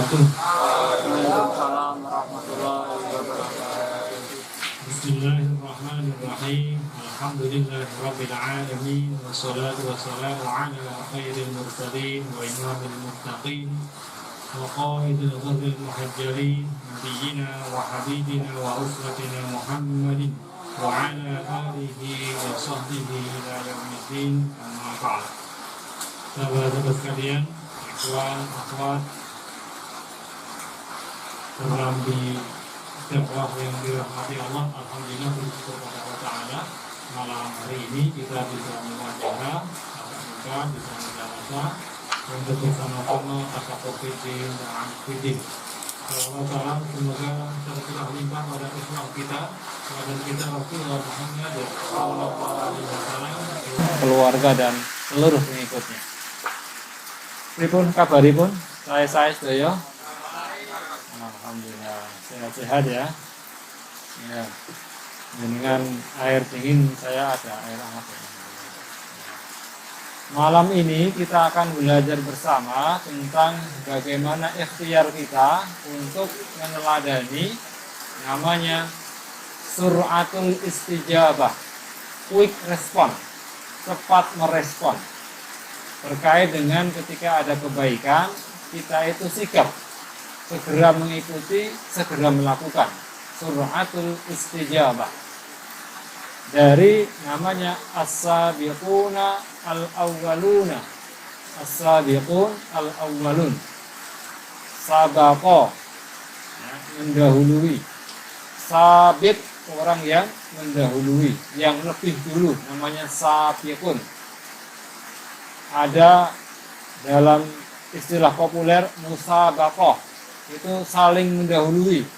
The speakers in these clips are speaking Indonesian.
wabarakatuh. Waalaikumsalam warahmatullahi wabarakatuh. Bismillahirrahmanirrahim. Alhamdulillahirabbil alamin wassalatu wassalamu ala khairil mursalin wa imamil muttaqin wa qaidil ghurril muhajjalin nabiyyina wa habibina wa uswatina Muhammadin wa ala alihi wa sahbihi ila yaumiddin, amma ba'd. Sahabat-sahabat sekalian, ikhwan akhwat dalam di dakwah yang dirahmati Allah, alhamdulillah bersyukur kepada Allah Ta'ala. Malam hari ini kita bisa mewawancara, kita bisa menjawab untuk bersama-sama tasawuf fiddin dan fiddin. Allah Ta'ala semoga tercurah limpah pada Islam kita dan kita Rasulullah Muhammad sallallahu alaihi wasallam, keluarga dan seluruh pengikutnya. Pripun kabaripun? Saya sedaya. Alhamdulillah sehat-sehat ya. Ya. Dengan air dingin saya ada air hangat. Malam ini kita akan belajar bersama tentang bagaimana ikhtiar kita untuk meneladani namanya suratul istijabah, quick response, cepat merespon. Terkait dengan ketika ada kebaikan, kita itu sigap segera mengikuti, segera melakukan. Suratul istijabah dari namanya as-sabiquna al-awwaluna. As-sabiqun al-awwalun, sabaqo, ya, mendahului. Sabit, orang yang mendahului, yang lebih dulu, namanya sabiqun. Ada dalam istilah populer musabaqah, itu saling mendahului,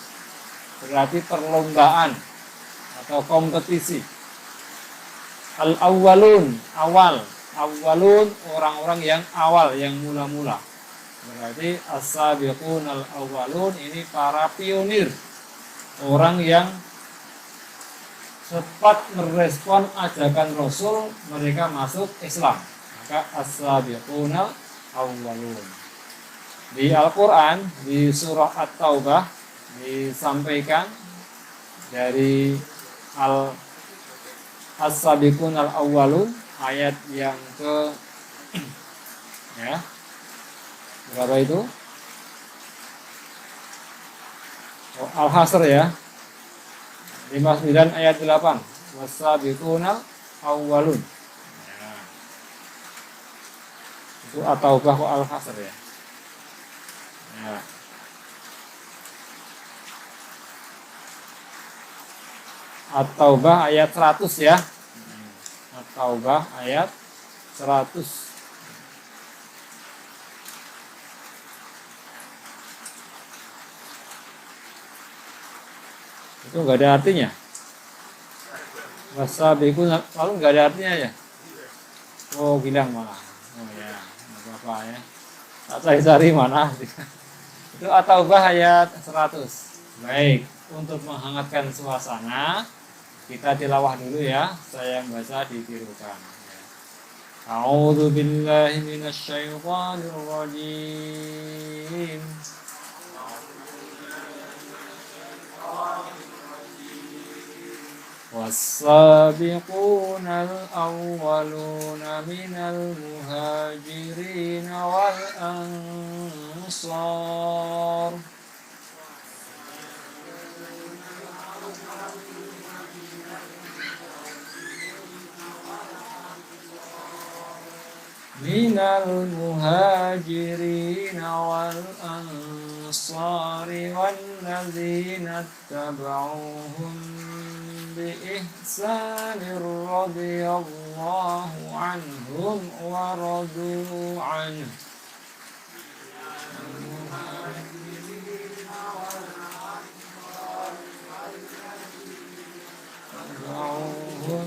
berarti perlombaan atau kompetisi. Al-awwalun, awal. Awwalun, orang-orang yang awal, yang mula-mula. Berarti as-sabiqun al-awwalun ini para pionir, orang yang cepat merespon ajakan Rasul, mereka masuk Islam. Maka as-sabiqun al-awwalun. Di Al-Quran, di surah At-Taubah disampaikan dari As-Sabiqun al-Awwalun, ayat yang ke ya berapa itu? Al-Hasr ya, 59 ayat 8. Was-Sabiqun al-Awwalun ya. Itu At-Taubah kok Al-Hasr ya. Ya. At-Taubah ayat 100 ya. At-Taubah ayat 100. Itu enggak ada artinya. Wasabiqun lalu enggak ada artinya ya. Oh, bilang malah. Oh ya, enggak apa-apa ya. Tak cari-cari mana. Itu At-Taubah ayat 100. Baik, untuk menghangatkan suasana, kita tilawah dulu ya. Saya yang baca ditirukan. A'udzu billahi minasyaitonir rajim. Was-sabiquna al-awwaluna minal muhajirin wal ansar minal muhajirin wal ansari walladzina tabauhum bi ihsanir radhiyallahu anhum wa radu anhu. Tabauhum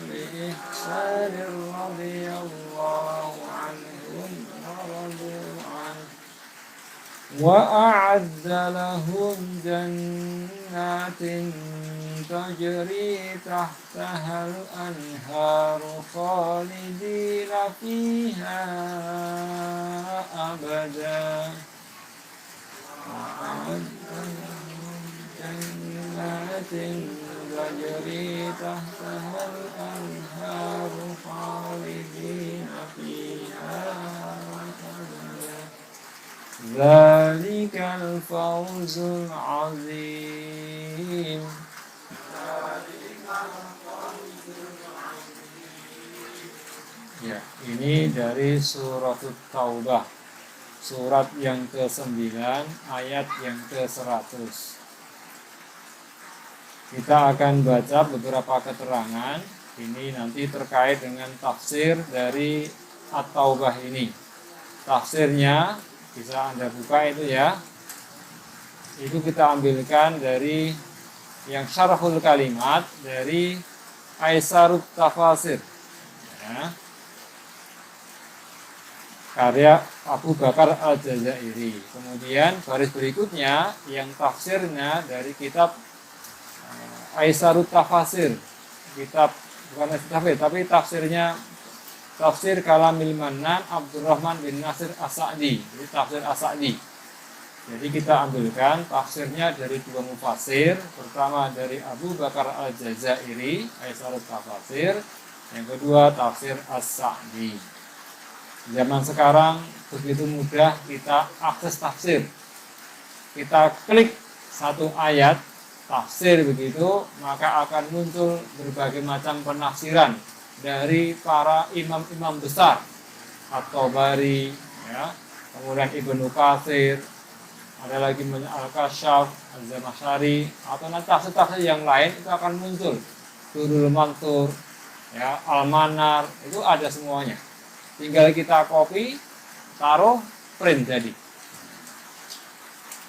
bi ihsanir radhiyallahu anhum wa radu anhu. وأعد لهم جنات تجري تحتها الأنهار خالدين فيها أبدا tajri tahtaha al-anharu khalidina fiha abada. Dzalikal fawzul azim. Ya, ini dari surat Taubah, surat yang ke-9, ayat yang ke-100. Kita akan baca beberapa keterangan, ini nanti terkait dengan tafsir dari At-Taubah ini. Tafsirnya, bisa Anda buka itu ya, itu kita ambilkan dari yang syarhul kalimat, dari Aisarut Tafasir. Ya. Karya Abu Bakar Al-Jazairi. Kemudian baris berikutnya yang tafsirnya dari kitab Aisarut Tafasir. Kitab bukan tafsir tapi tafsirnya Tafsir Kalamil Mannan Abdurrahman bin Nasir As-Sa'di. Jadi tafsir As-Sa'di. Jadi kita ambilkan tafsirnya dari dua mufassir, pertama dari Abu Bakar Al-Jazairi, Aisarut Tafasir, yang kedua tafsir As-Sa'di. Zaman sekarang begitu mudah kita akses tafsir. Kita klik satu ayat tafsir begitu, maka akan muncul berbagai macam penafsiran dari para imam-imam besar, At-Tabari, ya, kemudian Ibnu Katsir, ada lagi Al-Kasyaf, Az-Zamakhsyari, atau nanti tafsir-tafsir yang lain itu akan muncul. Durrul Mansur, ya, Al-Manar, itu ada semuanya. Tinggal kita copy, taruh, print jadi.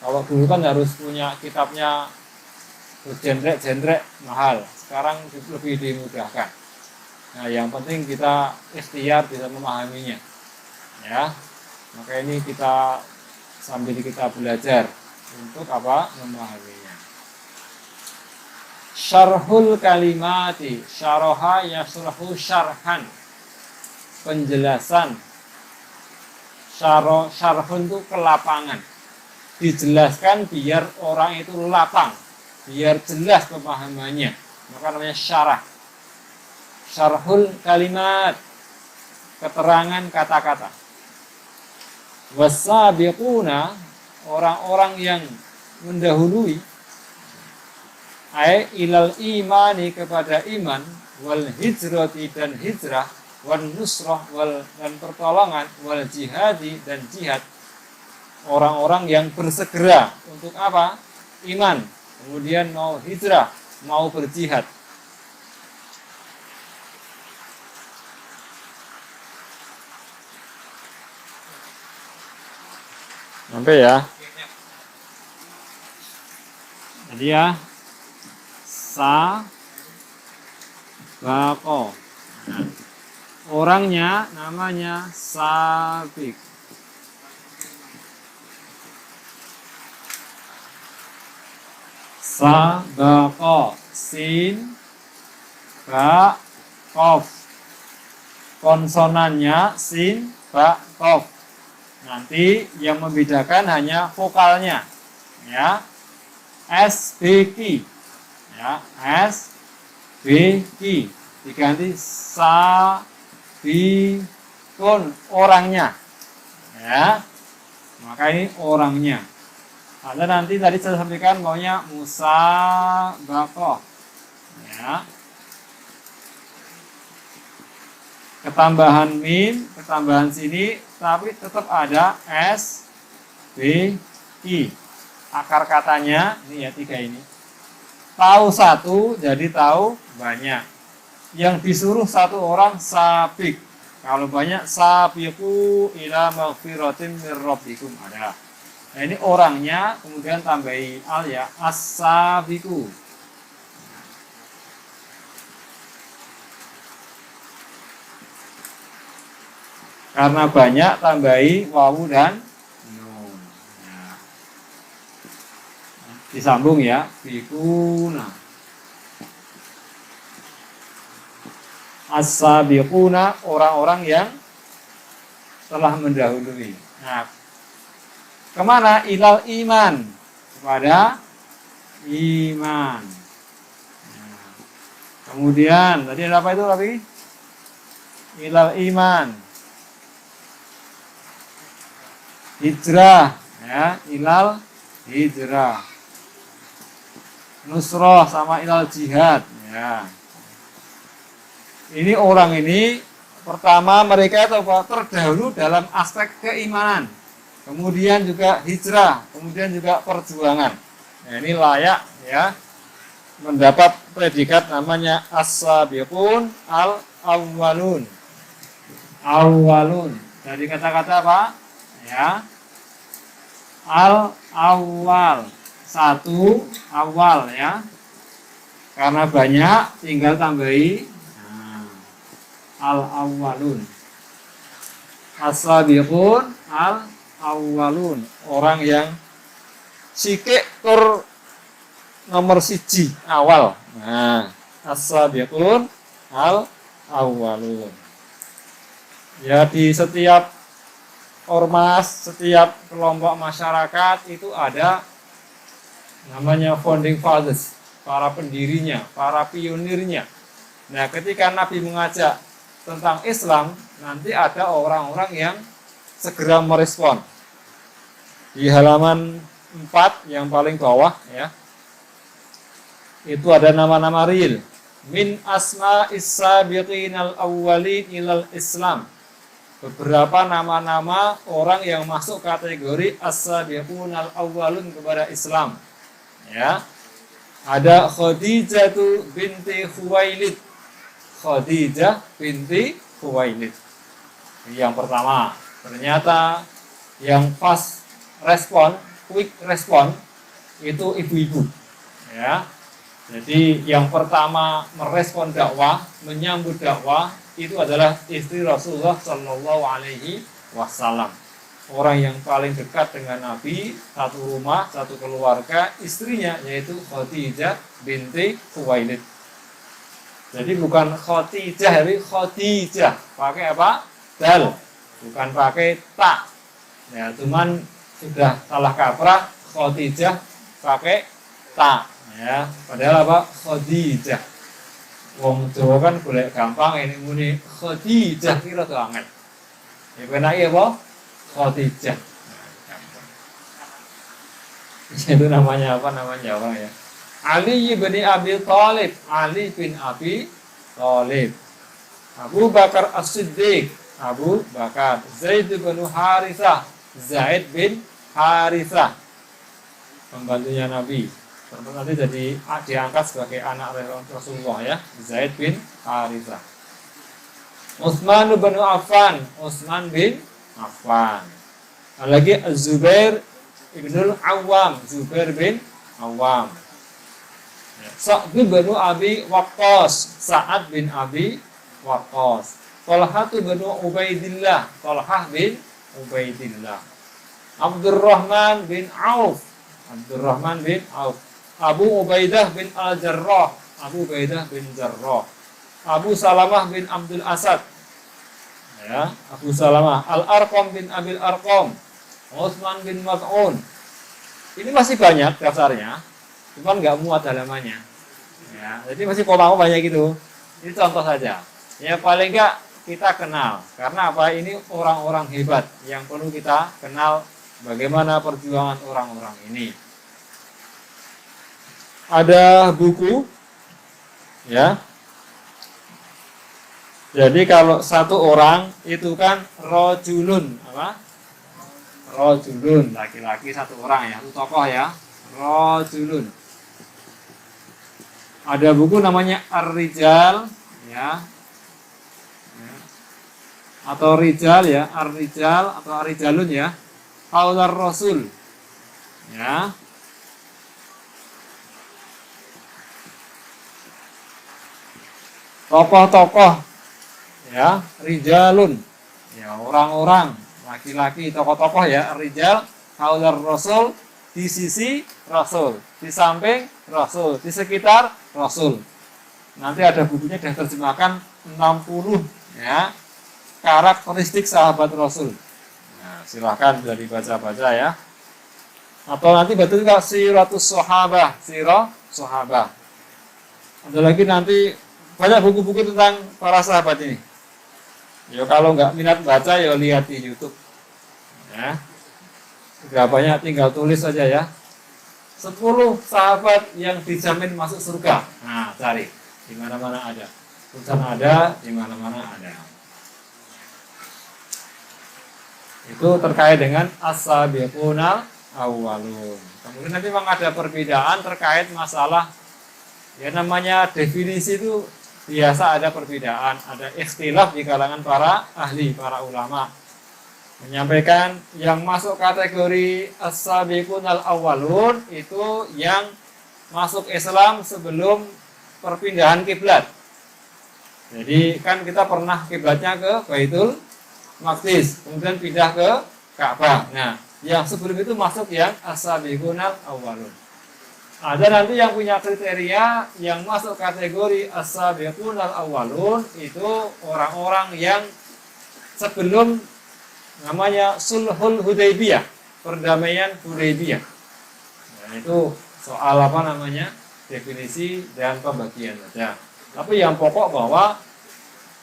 Kalau dulu kan harus punya kitabnya berjendrek-jendrek mahal. Sekarang lebih dimudahkan. Nah, yang penting kita ikhtiar bisa memahaminya. Ya. Maka ini kita sambil kita belajar untuk apa? Memahaminya. Syarhul kalimati, syaraha yasrahu syarhan. Penjelasan. Syarhun itu kelapangan. Dijelaskan biar orang itu lapang, biar jelas pemahamannya. Maka namanya syarah. Syarhul kalimat, keterangan kata-kata. Wasabiquna, orang-orang yang mendahului, ilal imani, kepada iman, wal hijrati, dan hijrah, wan nusrah, dan pertolongan, wal jihadi, dan jihad. Orang-orang yang bersegera untuk apa? Iman, kemudian mau hijrah, mau berjihad. Sampai ya. Jadi ya, sabaqo. Orangnya namanya Sabiq. Sabaqo, sin, ba, qaf. Konsonannya sin, ba, qaf. Nanti yang membedakan hanya vokalnya. Ya. S, B, Q. Ya, S, B, Q. Diganti sa, bi, kun, orangnya. Ya. Maka ini orangnya. Ada nanti tadi saya sampaikan maunya musabaqah. Ya. Ketambahan min, ketambahan sini, tapi tetap ada S, B, I. Akar katanya, ini ya 3 ini. Tahu satu, jadi tahu banyak. Yang disuruh satu orang sabiq. Kalau banyak, sabiqu ila maghfiratin mir rabbikum, ada. Nah, ini orangnya, kemudian tambahi al ya, as-sabiqu. Karena banyak, tambahi wawu dan nun. Nah. Disambung ya, bikuna. As-sabiquna, orang-orang yang telah mendahului. Nah, kemana? Ilal iman, kepada iman. Kemudian tadi ada apa itu Rafi? Ilal iman. Hijrah, ya, ilal hijrah. Nusroh sama ilal jihad, ya. Ini orang ini pertama mereka terdahulu dalam aspek keimanan. Kemudian juga hijrah, kemudian juga perjuangan. Nah, ini layak ya mendapat predikat namanya as-sabiqun al-awwalun. Awwalun. Dari kata-kata apa? Ya. Al-awwal. Satu awal ya. Karena banyak tinggal tambahi al-awwalun. As-sabiqun al-awwalun. Orang yang sikik tur nomor siji awal. Nah, as-sabiqun al-awwalun. Ya, di setiap ormas, setiap kelompok masyarakat itu ada namanya founding fathers, para pendirinya, para pionirnya. Nah, ketika Nabi mengajak tentang Islam, nanti ada orang-orang yang segera merespon. Di halaman 4 yang paling bawah ya, itu ada nama-nama real. Min asma is-sabiqin al-awwalin ilal Islam. Beberapa nama-nama orang yang masuk kategori as-sabiqun al-awwalun kepada Islam. Ya. Ada Khadijah binti Khuwailid. Khadijah binti Khuwailid. Yang pertama, ternyata yang fast respon, quick respon itu ibu-ibu. Ya. Jadi yang pertama merespon dakwah, menyambut dakwah itu adalah istri Rasulullah Shallallahu Alaihi Wasallam. Orang yang paling dekat dengan Nabi, satu rumah, satu keluarga, istrinya yaitu Khadijah binti Khuwailid. Jadi bukan Khadijah, tapi Khadijah. Pakai apa? Dal, bukan pakai ta. Ya, cuman sudah salah kaprah, Khadijah pakai ta. Ya, padahal apa? Khadijah. Wong Jawa kan golek gampang ini muni Khadijah kira tuh angel. Ya penake apa? Khadijah. Itu namanya apa namanya orang ya? Ali bin Abi Thalib, Ali bin Abi Thalib. Abu Bakar As-Siddiq, Abu Bakar. Zaid bin Harithah, Zaid bin Harithah. Pembantunya Nabi. Tentu nanti jadi diangkat sebagai anak Rasulullah ya, Zaid bin Harithah. Utsman bin Affan, Utsman bin Affan. Lagi Zubair ibnul Awam, Zubair bin Awam. Sa'd bin Abi Waqqas, Sa'ad bin Abi Waqqas. Talhah bin Ubaidillah, Talhah bin Ubaidillah. Abdurrahman bin Auf, Abdurrahman bin Auf. Abu Ubaidah bin Al-Jarrah, Abu Ubaidah bin Jarrah. Abu Salamah bin Abdul Asad, ya, Abu Salamah. Al-Arqam bin Abil Arqam, Utsman bin Mas'un. Ini masih banyak daftarnya, cuman nggak muat halamannya. Ya, jadi masih koma banyak gitu. Ini contoh saja. Ya paling nggak kita kenal, karena apa? Ini orang-orang hebat yang perlu kita kenal bagaimana perjuangan orang-orang ini. Ada buku ya. Jadi kalau satu orang itu kan rojulun apa? Rojulun, laki-laki satu orang ya, itu tokoh ya. Rojulun. Ada buku namanya Ar-Rijal ya. Atau Rijal ya, Ar-Rijal atau Ar-Rijalun ya. Haular Rasul. Ya. Tokoh-tokoh ya, rijalun ya, orang-orang laki-laki, tokoh-tokoh ya, rijal haular Rasul, di sisi Rasul, di samping Rasul, di sekitar Rasul. Nanti ada bukunya yang terjemahkan 60 ya karakteristik sahabat Rasul. Nah, silahkan bisa dibaca-baca ya. Atau nanti betul juga Siratus Sahabah, Sirah Sahabah. Ada lagi nanti banyak buku-buku tentang para sahabat ini. Ya kalau nggak minat baca ya lihat di YouTube. Ya. Nggak banyak, tinggal tulis saja ya. 10 sahabat yang dijamin masuk surga. Nah, cari. Di mana-mana ada. Tulisan ada, di mana-mana ada. Itu terkait dengan as-sabiqunal awwalun. Kemudian nanti memang ada perbedaan terkait masalah ya namanya definisi itu biasa ada perbedaan, ada ikhtilaf di kalangan para ahli, para ulama. Menyampaikan yang masuk kategori as-sabiqunal awwalun itu yang masuk Islam sebelum perpindahan kiblat. Jadi kan kita pernah kiblatnya ke Baitul Maqdis, kemudian pindah ke Ka'bah. Nah, yang sebelum itu masuk yang as-sabiqunal awwalun. Ada nanti yang punya kriteria yang masuk kategori as-sabiqunal awwalun itu orang-orang yang sebelum namanya Sulhul Hudaybiyah, perdamaian Hudaybiyah. Nah, itu soal apa namanya? Definisi dan pembagian saja. Tapi yang pokok bahwa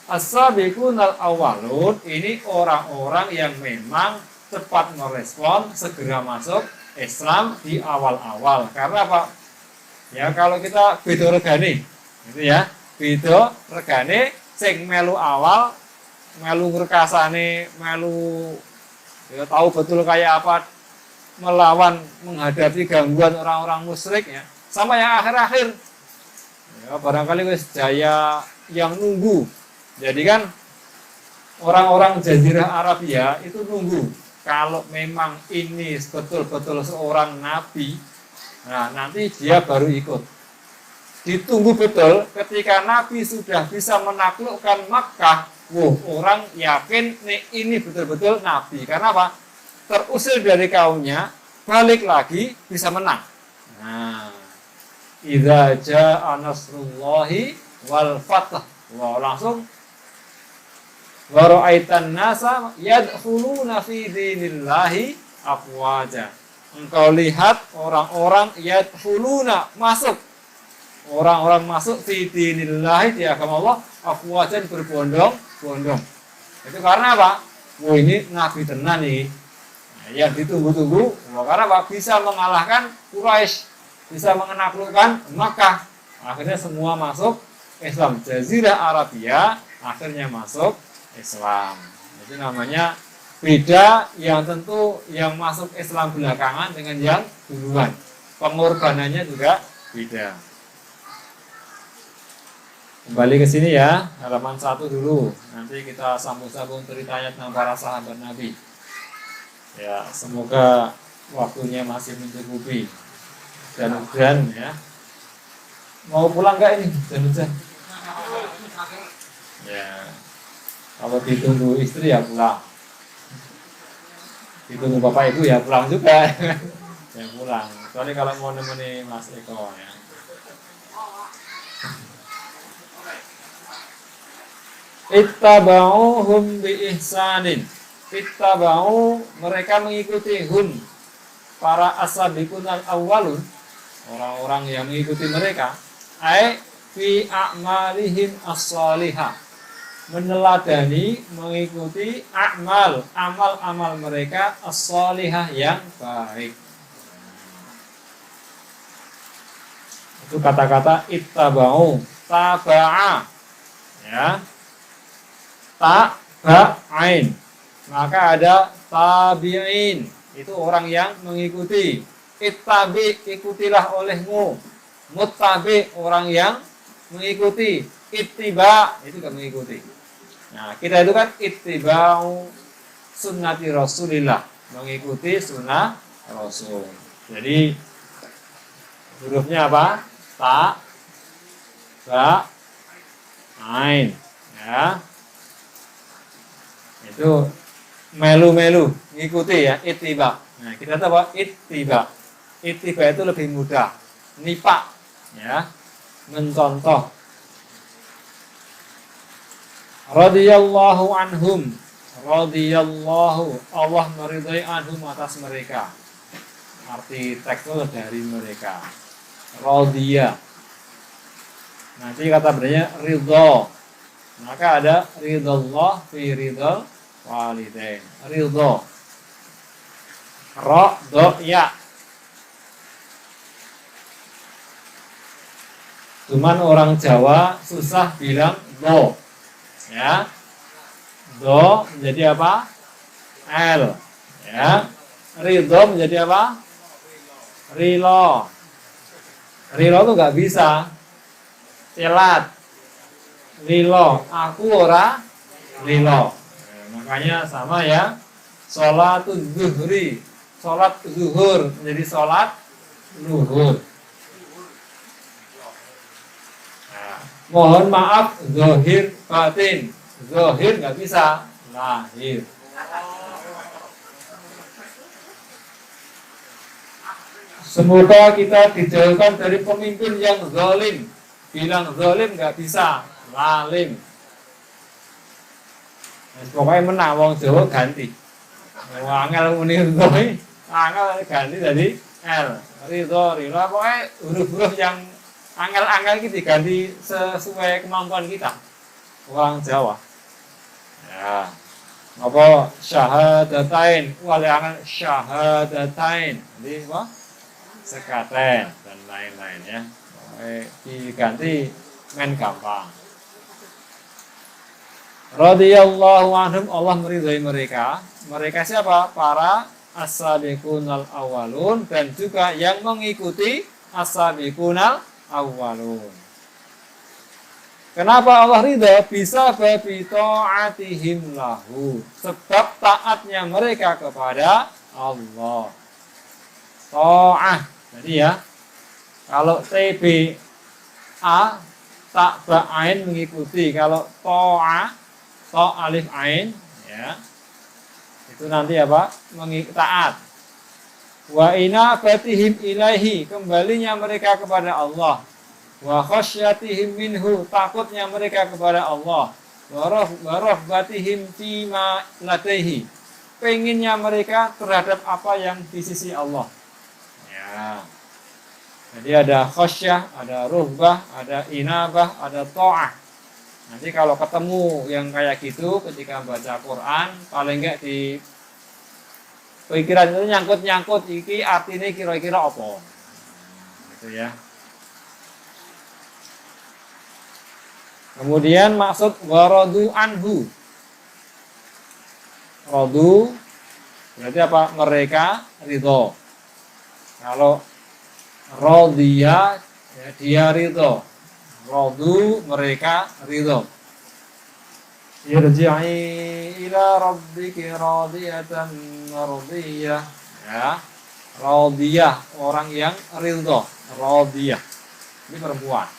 as-sabiqunal awwalun ini orang-orang yang memang cepat merespon, segera masuk Islam di awal-awal. Karena apa? Ya kalau kita beda regane, gitu ya. Beda regane sing melu awal, melu ngrekasane, melu ya tahu betul kayak apa melawan menghadapi gangguan orang-orang musyrik ya. Sama yang akhir-akhir. Ya barangkali wis jaya yang nunggu. Jadi kan orang-orang Jazirah Arabia itu nunggu kalau memang ini betul-betul seorang nabi, nah nanti dia baru ikut. Ditunggu betul ketika nabi sudah bisa menaklukkan Makkah, orang yakin nih ini betul-betul nabi. Karena apa? Terusir dari kaumnya, balik lagi bisa menang. Nah, idza jaa nasrullahi wal fath. Wah, langsung wa ra'aitan nasa yadkhuluna fi dinillahi afwaja. Engkau lihat orang-orang yadkhuluna masuk. Orang-orang masuk fi dinillahi di agama Allah afwajan berbondong-bondong. Itu karena apa? Wah ini nabi tenan nih. Nah, yang ditunggu-tunggu. Wah, karena apa? Bisa mengalahkan Quraisy, bisa menaklukkan Makkah. Akhirnya semua masuk Islam. Jazirah Arabia akhirnya masuk Islam. Itu namanya beda yang tentu yang masuk Islam belakangan dengan yang duluan. Pengorbanannya juga beda. Kembali ke sini ya, halaman 1 dulu. Nanti kita sambung-sambung ceritanya tentang para sahabat Nabi. Ya, semoga waktunya masih mencukupi. Dan hujan ya. Mau pulang nggak ini? Hujan-hujan. Ya. Kalau ditunggu istri ya pulang. Ditunggu bapak ibu ya pulang juga. Ya pulang. Kecuali kalau mau nemeni Mas Eko ya. Ittaba'uhum bi ihsanin. Ittaba'u mereka mengikuti hum para as-sabiqunal awwalun, orang-orang yang mengikuti mereka. Ai fi a'malihim as-salihah. Meneladani, mengikuti amal-amal mereka as-salihah yang baik. Itu kata-kata ittaba'u, taba'a. Ya. Taba'ain. Maka ada tabi'in. Itu orang yang mengikuti. Ittabi, ikutilah olehmu. Muttabi, orang yang mengikuti. Ittiba, itu kan mengikuti. Nah, kita itu kan ittiba'u sunnati Rasulillah, mengikuti sunnah Rasul. Jadi hurufnya apa? Ta, ba, ain. Ya. Itu melu-melu, ngikuti ya, ittiba. Nah, kita tahu apa? Ittiba. Ittiba itu lebih mudah. Nipa, ya, mencontoh. Radhiyallahu anhum, radhiyallahu, Allah meridai anhum atas mereka. Arti tekstual dari mereka. Radhiya. Nanti kata bendanya ridho. Maka ada ridhollah fi ridhol walidain. Ridho. Ro, do, ya. Cuman orang Jawa susah bilang do. Ya. Do menjadi apa? L. Ya. Ridho menjadi apa? Rilo. Rilo tuh nggak bisa. Telat. Lilo. Aku ora lilo. Makanya sama ya. Sholatul zuhri. Sholat zuhur menjadi sholat luhur. Nah, mohon maaf zohir batin. Zohir nggak bisa. Lahir. Semoga kita dijauhkan dari pemimpin yang zalim. Bilang zalim nggak bisa. Lalim. Pokoknya menang wong Jawa ganti. Angel muni doi, angel ganti jadi L. Ridho, rilo, pokoknya huruf-huruf yang angel-angel kita diganti sesuai kemampuan kita. Orang Jawa. Ya. Apa syahadatain, wali angel syahadatain. Jadi apa? Sekaten dan lain-lain ya. Pokoknya diganti main gampang. Radhiyallahu anhum, Allah meridhai mereka. Mereka siapa? Para as-sabiqunal awwalun dan juga yang mengikuti as-sabiqunal awwalun. Kenapa Allah ridha? Bisa babi ta'atihim lahu. Sebab taatnya mereka kepada Allah. Ta'ah. Jadi ya, kalau TBA tak ba'ain mengikuti, kalau ta'ah to alif ain ya itu nanti apa taat. Wa inabatihim ilaihi, kembalinya mereka kepada Allah. Wa khasyatihim minhu, takutnya mereka kepada Allah. Wa rahbatihim fima ladaihi, penginnya mereka terhadap apa yang di sisi Allah ya. Jadi ada khasyah, ada ruhbah, ada inabah, ada ta'ah. Nanti kalau ketemu yang kayak gitu ketika baca Quran, paling enggak di pikiran itu nyangkut-nyangkut iki artinya kira-kira apa. Gitu ya. Kemudian maksud waradu anhu. Radu berarti apa? Mereka ridho. Kalau radhiya ya dia ridho. Radu mereka ridho. Irji'i ila rabbiki radiyatan mardiyah ya. Radiyah orang yang ridho. Radiyah ini perempuan.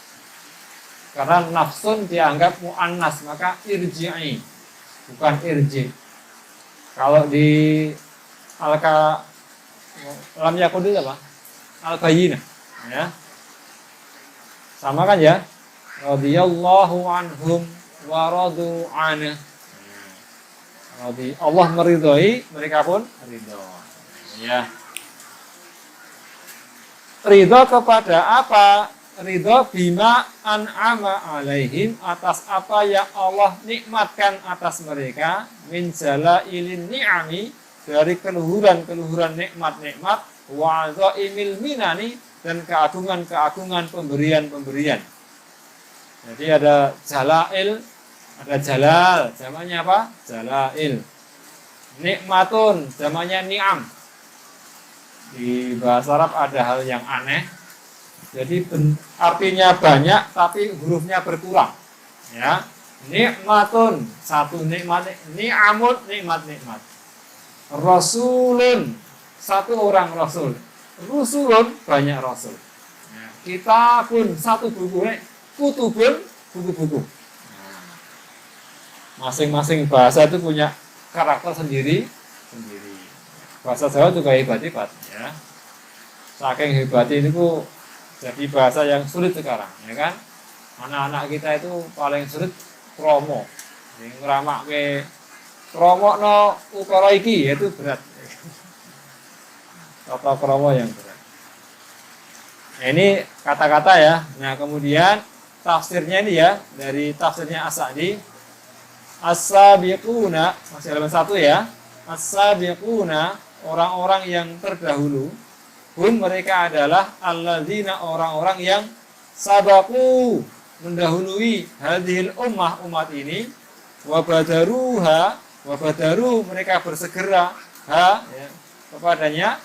Karena nafsun dianggap muannas, maka irji'i bukan irji. Kalau di lam yakun itu apa? Al-bayyinah ya. Sama kan ya? Radhiyallahu anhum wa radu anhu. Allah meridhoi, mereka pun ridho. Ya. Ridho kepada apa? Ridho bima an'ama alaihim, atas apa yang Allah nikmatkan atas mereka, min jalailin ni'ami, dari keluhuran-keluhuran nikmat-nikmat, wa dhaimil minani, dan keagungan-keagungan pemberian-pemberian. Jadi ada jalail, ada jalal, zamannya apa? Jalail. Nikmatun, zamannya ni'am. Di bahasa Arab ada hal yang aneh. Jadi artinya banyak tapi hurufnya berkurang. Ya. Nikmatun, satu nikmat, ni'amun, nikmat-nikmat. Rasulun, satu orang rasul. Rusulun, banyak rasul. Ya. Kitabun, satu buku. Kutubun, buku-buku. Masing-masing bahasa itu punya karakter sendiri. Bahasa Jawa juga hebat-hebat ya. Saking hebatnya itu jadi bahasa yang sulit sekarang, ya kan? Anak-anak kita itu paling sulit kromo. Yang ngeramak ke kromo no ukara iki itu berat. Kata kromo yang berat. Nah, ini kata-kata ya. Nah, kemudian tafsirnya ini ya, dari tafsirnya As-Sa'di. As-sabiquna, masih halaman 1 ya. As-sabiquna, orang-orang yang terdahulu. Mereka adalah alladzina, orang-orang yang sabaku, mendahului hadhil umat ini, wabadaru, mereka bersegera ya, kepadanya,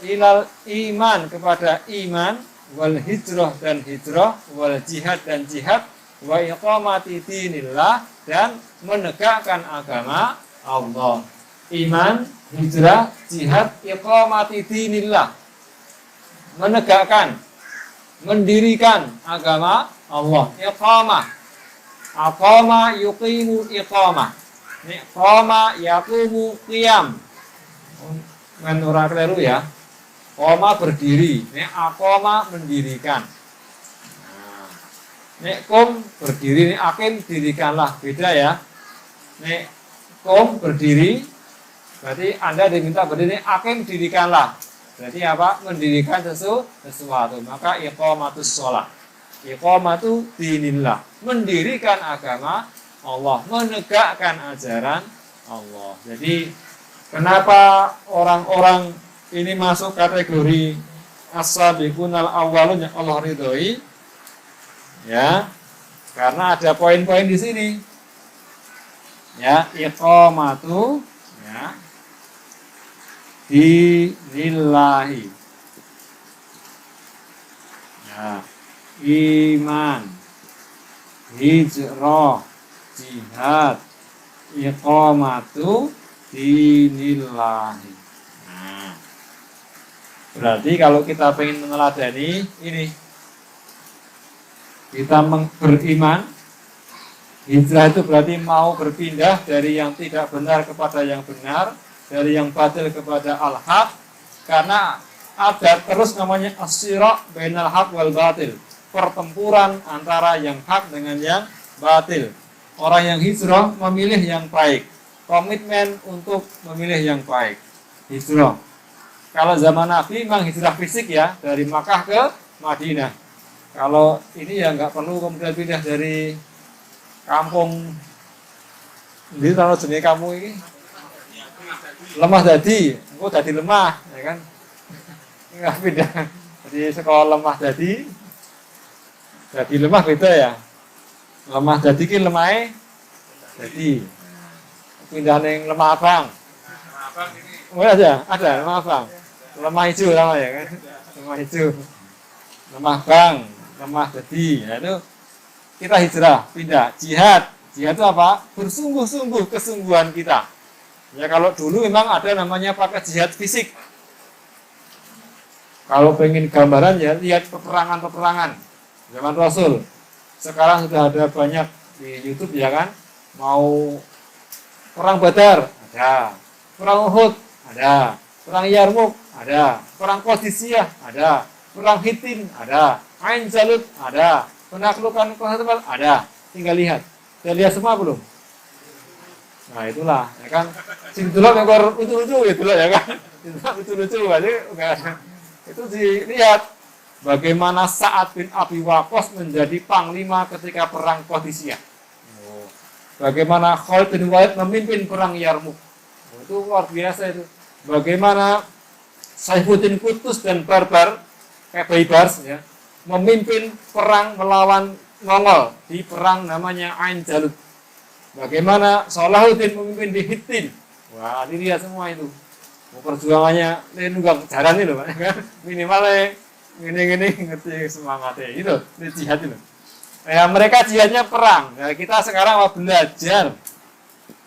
ilal iman, kepada iman, wal hijrah, dan hijrah, wal jihad, dan jihad, wa iqamati dinillah, dan menegakkan agama Allah. Iman, hijrah, jihad, iqamati dinillah, menegakkan, mendirikan agama Allah. Iqamah, aqama yuqimu iqamah, qama yaqumu qiyam, kan orang keliru ya. Qama berdiri, aqama mendirikan. Kum berdiri, akim dirikanlah, beda ya. Kum berdiri, berarti Anda diminta berdiri, akim dirikanlah. Berarti apa? Mendirikan sesuatu. Maka iqamatus sholat, iqamatu dinillah, mendirikan agama Allah, menegakkan ajaran Allah. Jadi kenapa orang-orang ini masuk kategori as-sabiqunal awwalun yang Allah ridhoi? Ya, karena ada poin-poin di sini. Ya, iqamatu, ya, dinillahi, ya, iman, hijrah, jihad, iqamatu dinillahi. Nah, berarti kalau kita pengen meneladani ini, kita beriman, hijrah itu berarti mau berpindah dari yang tidak benar kepada yang benar, dari yang batil kepada al-haq, karena ada terus namanya as-sira' bainal haq wal batil, pertempuran antara yang hak dengan yang batil. Orang yang hijrah memilih yang baik, komitmen untuk memilih yang baik, hijrah. Kalau zaman Nabi memang hijrah fisik ya, dari Makkah ke Madinah. Kalau ini ya nggak perlu kemudian pindah dari kampung. Jadi kalau jenis kamu ini lemah jadi, engkau jadi lemah, ya kan? Nggak pindah. Jadi sekolah lemah jadi lemah beda ya. Lemah jadi ki lemah jadi pindah neng lemah abang. Oh ada lemah abang. Lemah hijau nama ya kan? Lemah hijau. Lemah bang, lemah jadi. Ya itu kita hijrah, pindah. Jihad itu apa? Bersungguh-sungguh kesungguhan kita. Ya kalau dulu memang ada namanya pakai jihad fisik. Kalau pengen gambaran ya lihat peperangan zaman Rasul. Sekarang sudah ada banyak di YouTube ya kan. Mau perang Badar ada, perang Uhud ada, perang Yarmuk ada, perang Qadisiyah ada, perang Hittin ada, Ain Jalut ada, penaklukan Konstantinopel ada. Tinggal lihat. Sudah lihat semua belum? Nah itulah, ya kan. Sing delok ekor lucu-lucu gitu loh ya kan. Lucu-lucu aja enggak ada. Itu dilihat bagaimana Sa'ad bin Abi Waqqas menjadi panglima ketika perang Qadisiyah. Bagaimana Khalid bin Walid memimpin perang Yarmuk. Itu luar biasa itu. Bagaimana Saifuddin Qutuz dan Barbar kayak Baibars ya, memimpin perang melawan Mongol di perang namanya Ain Jalut. Bagaimana Salahuddin memimpin di Hittin. Wah, dilihat semua itu. Perjuangannya nunggang jaran itu Pak. Minimal gini ngerti semangatnya itu, ini jihad itu. Ya, mereka jihadnya perang. Nah, kita sekarang mau belajar.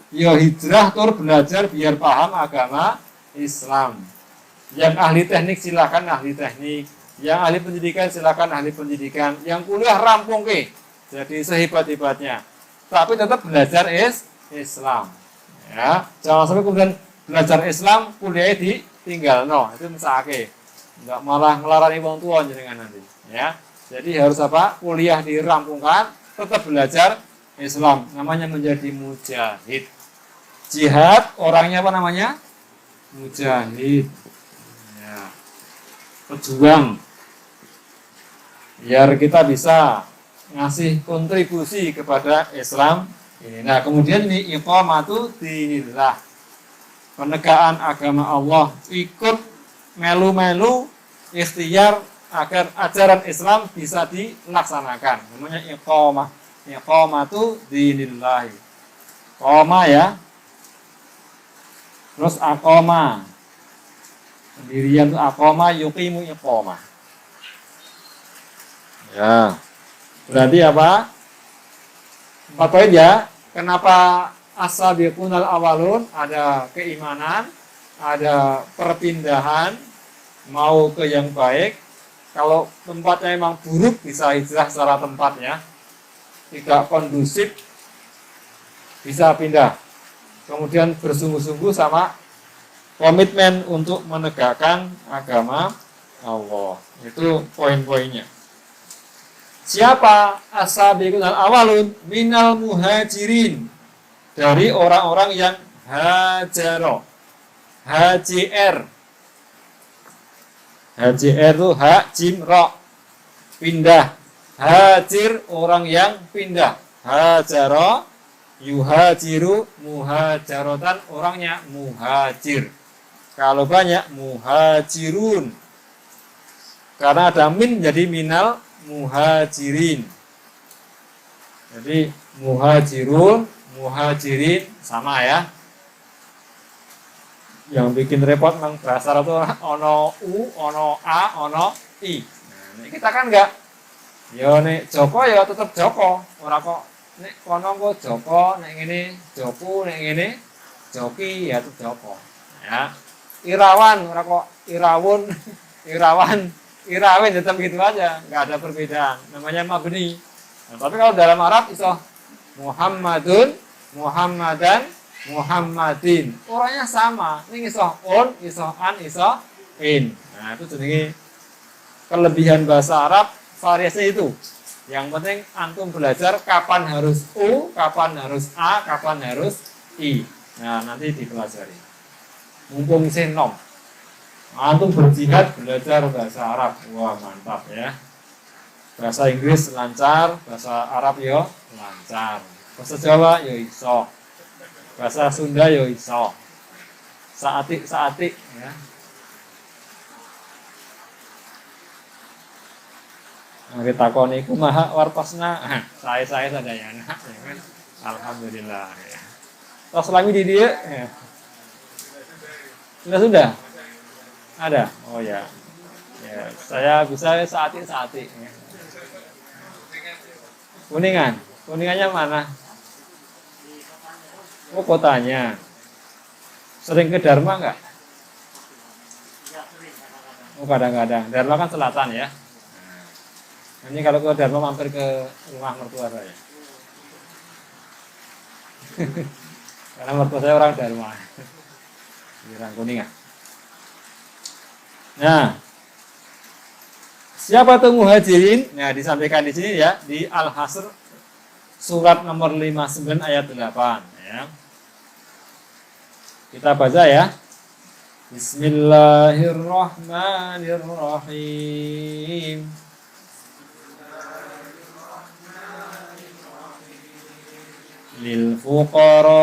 Yo hijrah tur belajar biar paham agama Islam. Yang ahli teknik silakan ahli teknik. Yang ahli pendidikan silakan ahli pendidikan. Yang kuliah rampung ke. Jadi sehebat-hebatnya. Tapi tetap belajar Islam. Ya, jangan sampai kemudian belajar Islam kuliah ditinggal. No, itu mesake. Enggak malah ngelarang wong tua jenengan nanti. Ya. Jadi harus apa? Kuliah dirampungkan, tetap belajar Islam. Namanya menjadi mujahid. Jihad orangnya apa namanya? Mujahid. Ya. Pejuang. Biar kita bisa ngasih kontribusi kepada Islam ini. Nah, kemudian ini iqamatu dinillah, penegakan agama Allah, ikut melu-melu ikhtiar agar ajaran Islam bisa dilaksanakan. Namanya iqamah. Iqamatu dinillah. Qoma ya. Terus aqama. Pendirian itu aqama, yuqimu iqamah. Ya. Berarti apa? 4 poin ya. Kenapa as-sabiqunal awalun? Ada keimanan, ada perpindahan mau ke yang baik. Kalau tempatnya memang buruk bisa hijrah secara tempatnya. Tidak kondusif bisa pindah. Kemudian bersungguh-sungguh sama komitmen untuk menegakkan agama Allah. Itu poin-poinnya. Siapa as-sabiqunal awalun? Minal muhajirin, dari orang-orang yang hajaro. HJR. HJR itu hak jim ro, pindah. Hajir, orang yang pindah. Hajaro, yuhajiru, muhajarotan, orangnya muhajir. Kalau banyak muhajirun, karena ada min jadi minal muhajirin. Jadi muhajirun, muhajirin sama ya. Yang bikin repot memang bahasa Arab itu ono u, ono a, ono i. Nah, ini kita kan enggak. Ya nek Joko ya tetep Joko. Ora kok nek kono kok Joko, nek ngene Joko, nek ngene Joki ya tetep Joko. Ya. Irawan ora kok Irawun, Irawan, Irawin tetap gitu aja, enggak ada perbedaan. Namanya mabni. Nah, tapi kalau dalam Arab iso Muhammadun, Muhammadan, Muhammadin. Orangnya sama. Ini iso on, iso an, iso in. Nah, itu jenenge kelebihan bahasa Arab, variasi itu. Yang penting antum belajar kapan harus u, kapan harus a, kapan harus i. Nah, nanti dipelajari. Mumpung senom. Antum berjihad belajar bahasa Arab. Wah, mantap ya. Bahasa Inggris lancar, bahasa Arab yo lancar. Bahasa Jawa yo iso. Bahasa Sunda yo iso. Saatik ya. Nah, kita koni kumaha wartosna. Saya sadayana ya kan. Alhamdulillah ya. Tos lagi di dia ya. Sudah? Ada? Oh ya. Ya, saya bisa saatik ya. Kuningannya mana? Oh, kotanya. Sering ke Dharma enggak? Oh, kadang-kadang. Dharma kan selatan ya. Nah, ini kalau ke Dharma mampir ke rumah mertua saya. Karena mertua saya orang Dharma. Orang Kuningan. Nah, siapa tuh muhajirin? Nah, disampaikan di sini ya, di Al-Hasr surat nomor 59 ayat 8 ya. Kita baca ya. Bismillahirrahmanirrahim. Lil fuqara'il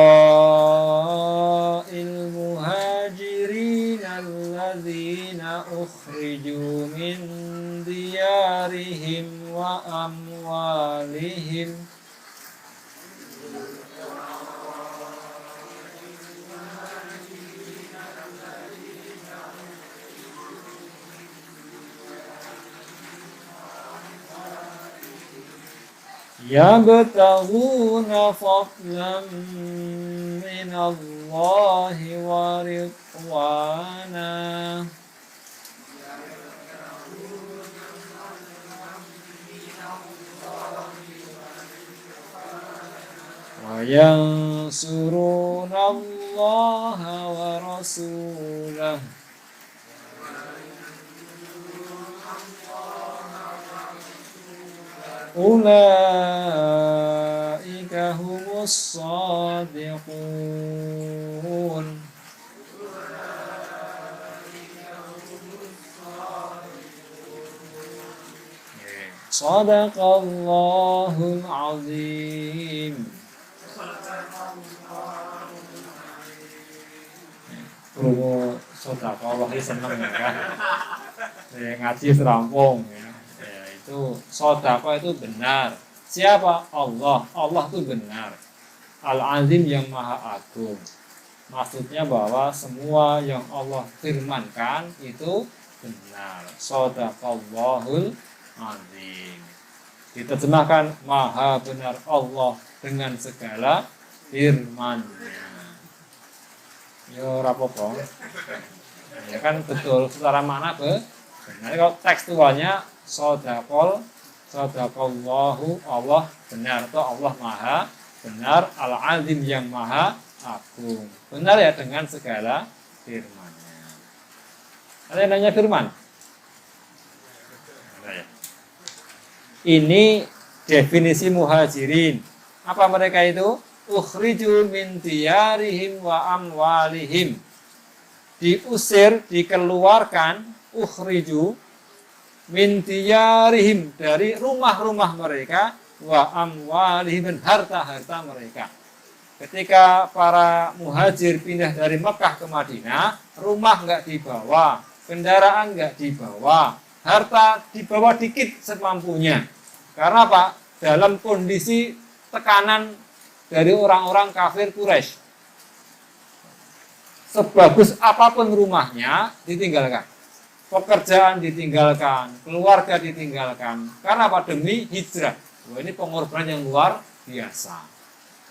muhajirin alladzina ukhriju min diyarihim wa amwalihim yabtaghuna fadlan minallahi wa ridwana wa yansuruna Allaha wa rasulahu ulaika humus shadiqun. Shadaqallahul azim. Kalau sedekah ini seneng ya kan. Ngaji serampung ya. Ya, itu sedekah itu benar. Siapa? Allah. Allah itu benar. Al-Azim yang Maha Agung. Maksudnya bahwa semua yang Allah firmankan itu benar. Shadaqallahul azim. Diterjemahkan Maha benar Allah dengan segala firman-Nya. Yo rapopo. Ya kan betul secara makna benar. Kalau tekstualnya sadaqallahu Allah benar atau Allah Maha benar, Al-Azim yang Maha Agung. Benar ya dengan segala firman-Nya. Ada yang nanya firman? Ini definisi muhajirin. Apa mereka itu? Ukhriju min diyarihim wa amwalihim. Diusir, dikeluarkan, ukhriju min diyarihim, dari rumah-rumah mereka, wa amwalihim, dan harta-harta mereka. Ketika para muhajir pindah dari Mekah ke Madinah, rumah nggak dibawa, kendaraan nggak dibawa, harta dibawa dikit semampunya. Karena apa? Dalam kondisi tekanan dari orang-orang kafir Quraisy. Sebagus apapun rumahnya ditinggalkan, pekerjaan ditinggalkan, keluarga ditinggalkan. Karena apa? Demi hijrah. Wah, ini pengorbanan yang luar biasa.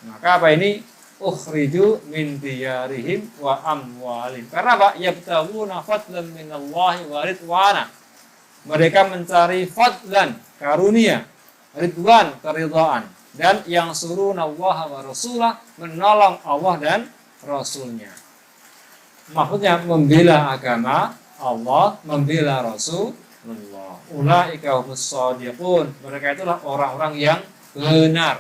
Maka apa ini? Ukhriju min diyarihim wa amwalihim. Karena apa? Yabtaguna fadlan minallahi wa ridwana. Mereka mencari fadlan, karunia, ridwan, keridhaan, dan yang suruh Allah wa rasulah, menolong Allah dan Rasulnya. Maksudnya membela agama Allah, membela Rasulullah. Ulaika humus shadiqun. Mereka itulah orang-orang yang benar.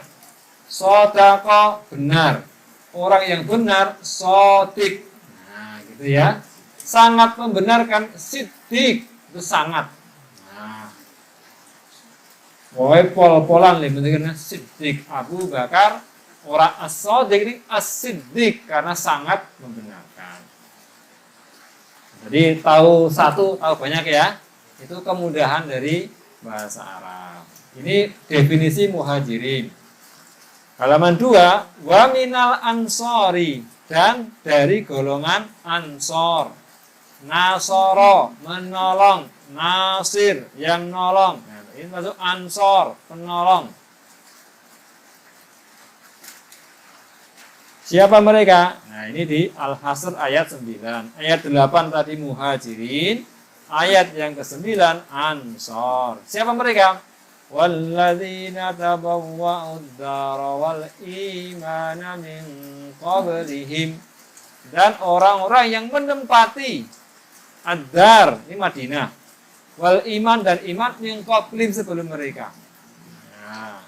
Shadaqa benar. Orang yang benar shadiq. Nah, gitu ya. Sangat membenarkan, siddiq itu sangat. Woi pol-polan nih bentuknya siddiq. Abu Bakar orang as-shadiq ini as-siddiq karena sangat membenarkan. Jadi tahu satu, tahu banyak ya. Itu kemudahan dari bahasa Arab. Ini definisi muhajirin. Halaman 2, wa minal ansori, dan dari golongan ansor. Nasoro, menolong, nasir, yang nolong. Ini masuk ansor, penolong. Siapa mereka? Nah, ini di Al-Hasr ayat 9. Ayat 8 tadi muhajirin. Ayat yang ke-9 ansor. Siapa mereka? Walladzina tabawwa'ud dara wal imana min qablihim. Dan orang-orang yang menempati ad-dar, ini Madinah. Wal iman, dan iman yang qablim, sebelum mereka. Nah.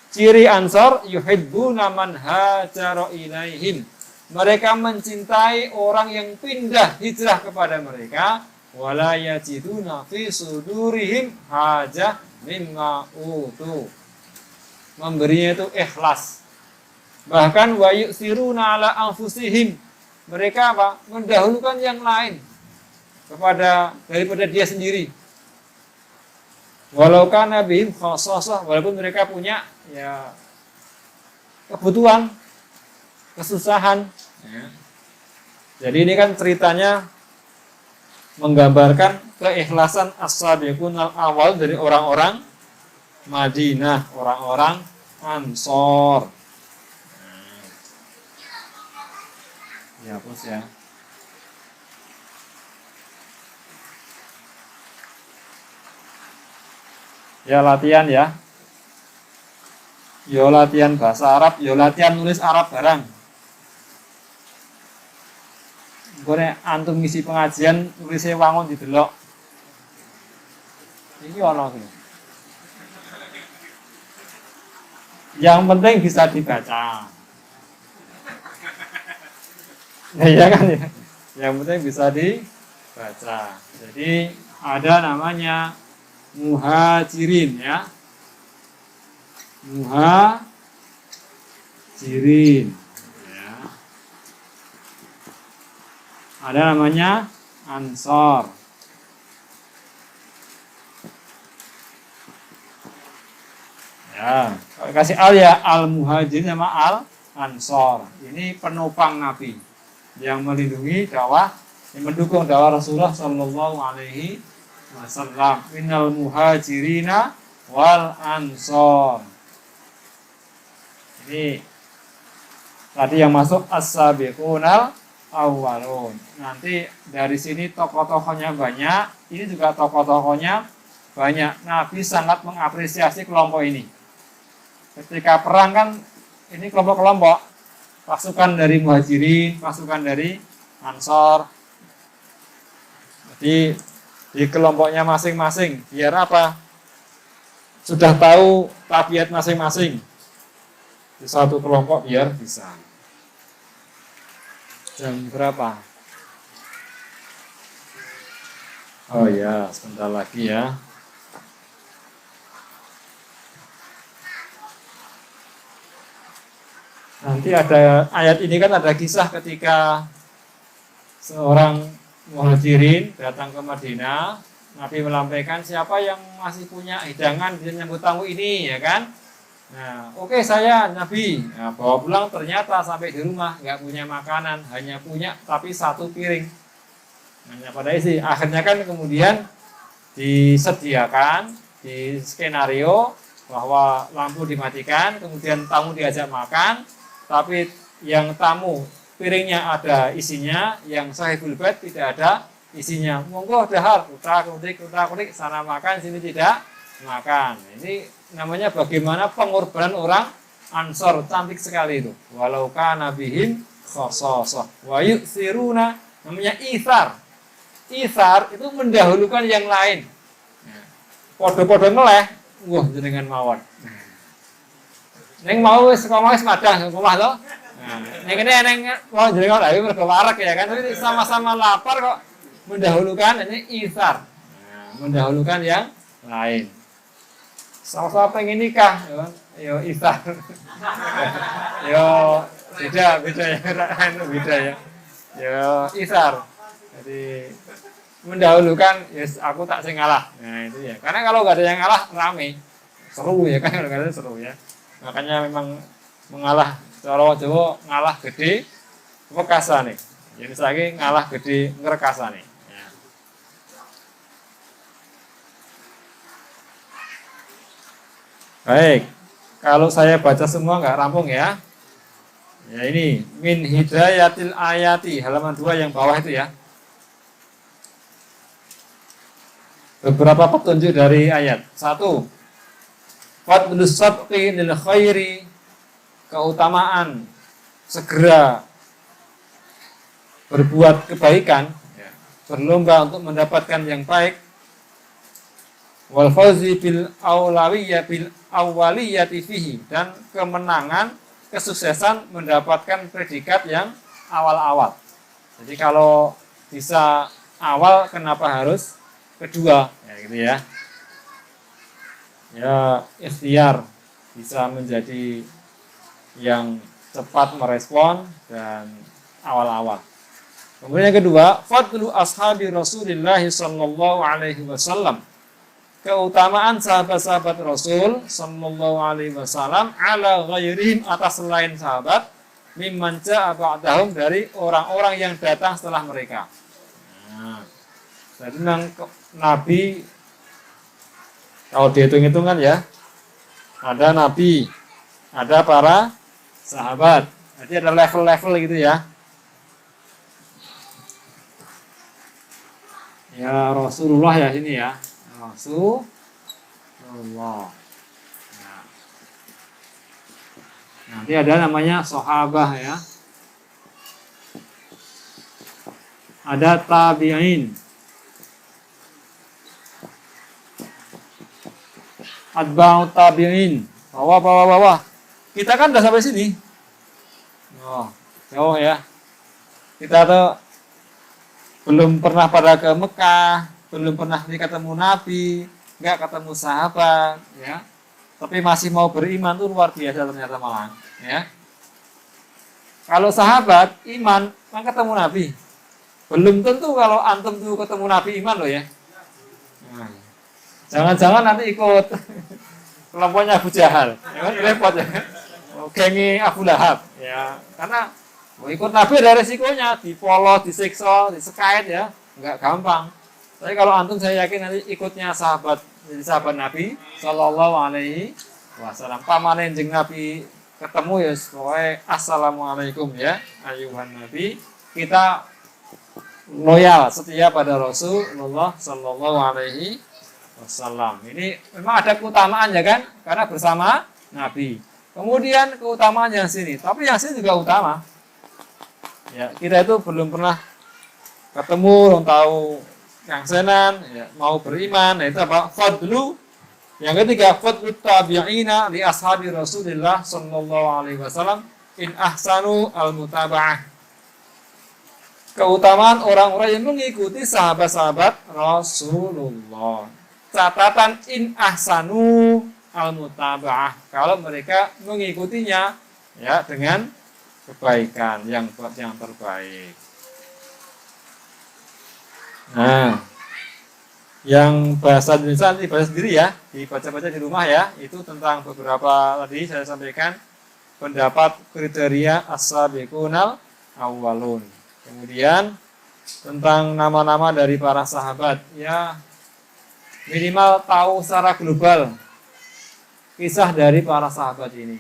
Ciri ansor, yuhibbuna man hajara ilaihim. Mereka mencintai orang yang pindah hijrah kepada mereka. Wala yajiduna fi sudurihim hajah mimma utu. Memberinya itu ikhlas. Bahkan wa yusiruna ala anfusihim. Mereka apa? Mendahulukan yang lain daripada dia sendiri. Walau kana bihim khassasah, walaupun mereka punya ya kebutuhan, kesusahan. Ya. Jadi ini kan ceritanya menggambarkan keikhlasan as-sabiqun al-awwal dari orang-orang Madinah, orang-orang Ansor. Ya, hapus ya. Ya latihan ya. Yo latihan bahasa Arab, yo latihan nulis Arab barang. Gue antum ngisi pengajian nulisnya wangun didelok. Ini ono sih. Yang penting bisa dibaca. Ya kan ya. Yang penting bisa dibaca. Jadi ada namanya muhajirin ya. Muhajirin ya. Ada namanya ansor. Ya, kalau kasih al ya al muhajirin sama al ansor. Ini penopang Nabi yang melindungi dakwah, yang mendukung dakwah Rasulullah Shallallahu Alaihi Wasallam. Minal muhajirina wal ansor. Ini tadi yang masuk as-sabiqunal awwalun. Nanti dari sini tokoh-tokohnya banyak. Ini juga tokoh-tokohnya banyak. Nabi sangat mengapresiasi kelompok ini. Ketika perang kan ini kelompok-kelompok, pasukan dari muhajirin, pasukan dari ansor. Jadi di kelompoknya masing-masing, biar apa? Sudah tahu tabiat masing-masing. Di satu kelompok biar bisa. Jam berapa? Oh ya, sebentar lagi ya. Nanti ada ayat ini kan ada kisah ketika seorang muhajirin datang ke Madinah, Nabi melampaikan siapa yang masih punya hidangan bisa nyambut tamu ini, ya kan? Nah, oke saya Nabi, nah, bawa pulang ternyata sampai di rumah nggak punya makanan, hanya punya tapi satu piring. Hanya pada isi. Akhirnya kan kemudian disediakan di skenario bahwa lampu dimatikan, kemudian tamu diajak makan. Tapi yang tamu piringnya ada isinya, yang sahibul bait tidak ada isinya. Monggo dahar, utak-utik sana makan, sini tidak makan. Ini namanya bagaimana pengorbanan orang Ansor, cantik sekali itu. Walau kana bihim khasasah wa yu'thiruna, namanya ithar. Ithar itu mendahulukan yang lain. Podo-podo ngeleh, wah jenengan mawon. Neng mau wis madah omah to. Nah, ning kene neng mau jenengan lha mergo wareg ya kan, tapi sama-sama lapar kok mendahulukan ini ithar. Nah, mendahulukan yang lain. Sama-sama pengen nikah, ya kan? Yo ithar. Yo beda ya. Yo ithar. Jadi mendahulukan, yes aku tak sing ngalah. Nah, itu ya. Karena kalau nggak ada yang ngalah rame. Seru ya kan, kalau seru ya. Makanya memang mengalah cara Jawa ngalah gede wekasa nih. Jadi saya ngalah gede ngrekasa nih. Ya. Baik, kalau saya baca semua nggak rampung ya. Ya ini min hidayatil ayati halaman 2 yang bawah itu ya. Beberapa petunjuk dari ayat. 1. Fadlus sabqi lil khairi, keutamaan segera berbuat kebaikan, berlomba untuk mendapatkan yang baik. Wal fauzi bil awwaliyati fihi, dan kemenangan, kesuksesan mendapatkan predikat yang awal-awal. Jadi kalau bisa awal, kenapa harus kedua? Ya gitu ya. Ya ikhtiar bisa menjadi yang cepat merespon dan awal-awal. Kemudian yang kedua, fadlu ashabi Rasulillah sallallahu alaihi wasallam, keutamaan sahabat-sahabat Rasul sallallahu alaihi wasallam ala ghairihim, atas selain sahabat, mimman ja'a ba'dahum, dari orang-orang yang datang setelah mereka. Nah, jadi Nabi kalau dihitung-hitung kan ya, ada Nabi, ada para sahabat. Jadi ada level-level gitu ya. Ya Rasulullah ya sini ya. Rasulullah. Nah. Nanti ada namanya sahabah ya. Ada tabi'in. Atba'u tabi'in. Bawah. Kita kan udah sampai sini. Oh, jauh ya. Kita tuh belum pernah pada ke Mekah, belum pernah ketemu Nabi, nggak ketemu sahabat, ya, tapi masih mau beriman tuh luar biasa ternyata malah, ya. Kalau sahabat iman, kan ketemu Nabi. Belum tentu kalau antum tuh ketemu Nabi iman loh ya. Nah, jangan-jangan nanti ikut kelompoknya Abu Jahal, ya kan repot ya. Gengi Abu Lahab, ya, karena mau ikut Nabi ada resikonya, dipolos, disiksa, disekait ya, nggak gampang. Tapi kalau antum saya yakin nanti ikutnya sahabat, jadi sahabat Nabi Shallallahu Alaihi Wasallam. Pamanen jeung Nabi ketemu ya, pokoknya assalamualaikum ya, ayuhan Nabi. Kita loyal, setia pada Rasulullah Shallallahu Alaihi Wasallam. Ini memang ada keutamaan ya kan, karena bersama Nabi. Kemudian keutamaan yang sini, tapi yang sini juga utama. Ya, kita itu belum pernah ketemu, belum tahu yang senan, ya, mau beriman, nah itu apa? Fadlu. Yang ketiga, fadlu tabi'ina li ashabi Rasulillah sallallahu alaihi wasallam in ahsanu al-mutaba'ah. Keutamaan orang-orang yang mengikuti sahabat-sahabat Rasulullah. Catatan in ahsanu al-mutaba'ah, kalau mereka mengikutinya ya dengan kebaikan yang terbaik. Nah, yang bahasa Indonesia nanti bahasa sendiri ya, dibaca-baca di rumah ya. Itu tentang beberapa tadi saya sampaikan pendapat kriteria as-sabiqunal awwalun. Kemudian tentang nama-nama dari para sahabat ya, minimal tahu secara global kisah dari para sahabat ini.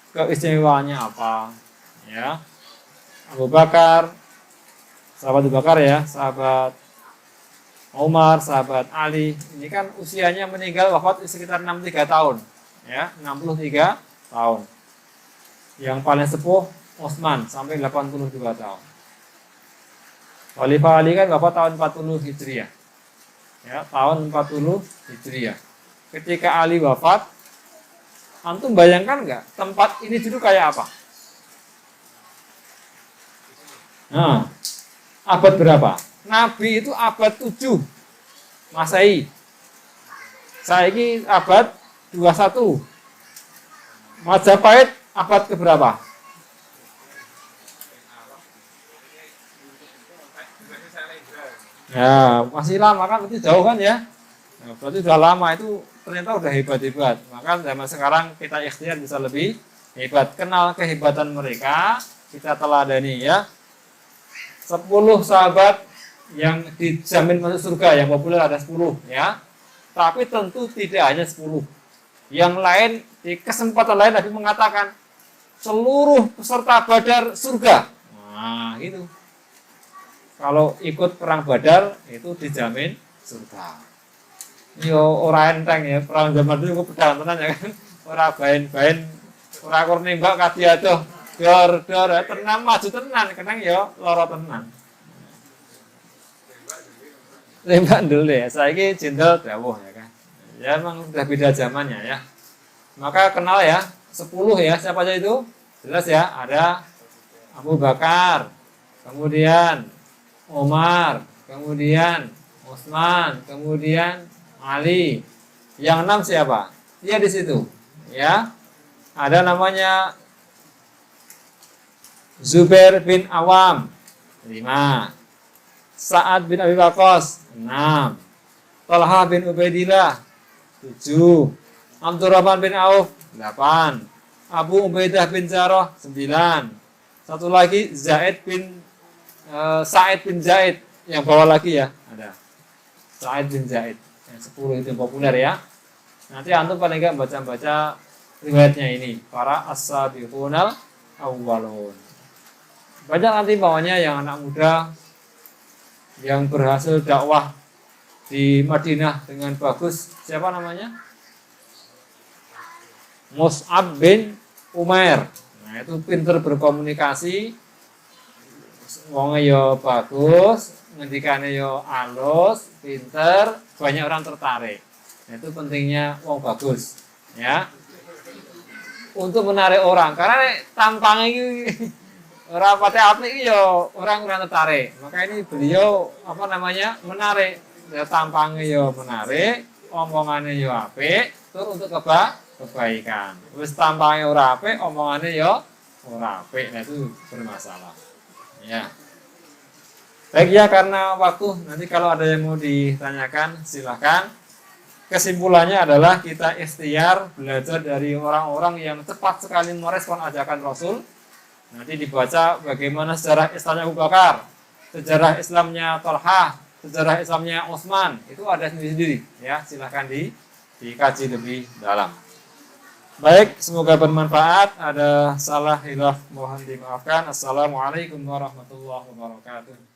Keistimewaannya apa? Ya. Abu Bakar, sahabat Abu Bakar ya, sahabat Umar, sahabat Ali, ini kan usianya meninggal wafat sekitar 63 tahun, ya, 63 tahun. Yang paling sepuh Utsman sampai 82 tahun. Khalifah Ali kan wafat tahun 40 Hijriah. Ya, tahun 40 Hijriah. Ketika Ali wafat, antum bayangkan nggak tempat ini dulu kayak apa? Nah, abad berapa? Nabi itu abad 7 Masehi. Saya ini abad 21. Majapahit abad keberapa? Ya, masih lama kan, berarti jauh kan ya? Nah, berarti sudah lama, itu ternyata udah hebat-hebat. Maka zaman sekarang kita ikhtiar bisa lebih hebat. Kenal kehebatan mereka, kita teladani ya. 10 sahabat yang dijamin masuk surga, yang populer ada 10 ya. Tapi tentu tidak hanya 10. Yang lain, di kesempatan lain Nabi mengatakan seluruh peserta Badar surga. Nah, gitu. Kalau ikut perang Badar itu dijamin surga. Yo ora enteng ya, perang zaman dulu kok pedang tenan ya kan. Ora bain-bain, ora kur nembak kadiadoh. Dor tenan maju tenan, kenang ya lara tenan. Tembak dulu ya, saya ini jenderal dawuh ya kan. Ya memang udah beda zamannya ya. Maka kenal ya, 10 ya, siapa aja itu? Jelas ya, ada Abu Bakar, kemudian Umar, kemudian Utsman, kemudian Ali. Yang 6 siapa? Dia di situ. Ya. Ada namanya Zubair bin Awam, 5. Sa'ad bin Abi Waqqas, 6. Talha bin Ubaidillah, 7. Abdurrahman bin Auf, 8. Abu Ubaidah bin Jarrah, 9. Satu lagi Sa'id bin Zaid, yang bawah lagi ya, ada Sa'id bin Zaid, yang 10 itu populer ya. Nanti antum paling enggak baca-baca riwayatnya ini, para as-sabiqunal awwalun. Banyak nanti bawahnya yang anak muda yang berhasil dakwah di Madinah dengan bagus. Siapa namanya? Mus'ab bin Umair. Nah, itu pinter berkomunikasi, wongnya yo bagus, ngendikane yo alus, pinter, banyak orang tertarik. Nah, itu pentingnya wong bagus, ya. Untuk menarik orang, karena tampangnya ini orang pada apik yo orang tertarik. Maka ini beliau menarik, ya, tampangnya yo menarik, omongane yo apik, tur untuk kebaikan. Wis tampangnya ora apik, omongane yo ora apik. Nah itu bermasalah. Ya. Baik ya, karena waktu, nanti kalau ada yang mau ditanyakan silahkan. Kesimpulannya adalah kita ikhtiar belajar dari orang-orang yang cepat sekali merespon ajakan Rasul. Nanti dibaca bagaimana sejarah Islamnya Abu Bakar, sejarah Islamnya Thalhah, sejarah Islamnya Utsman, itu ada sendiri-sendiri ya, silahkan dikaji lebih dalam. Baik, semoga bermanfaat. Ada salah hilaf mohon dimaafkan. Assalamualaikum warahmatullahi wabarakatuh.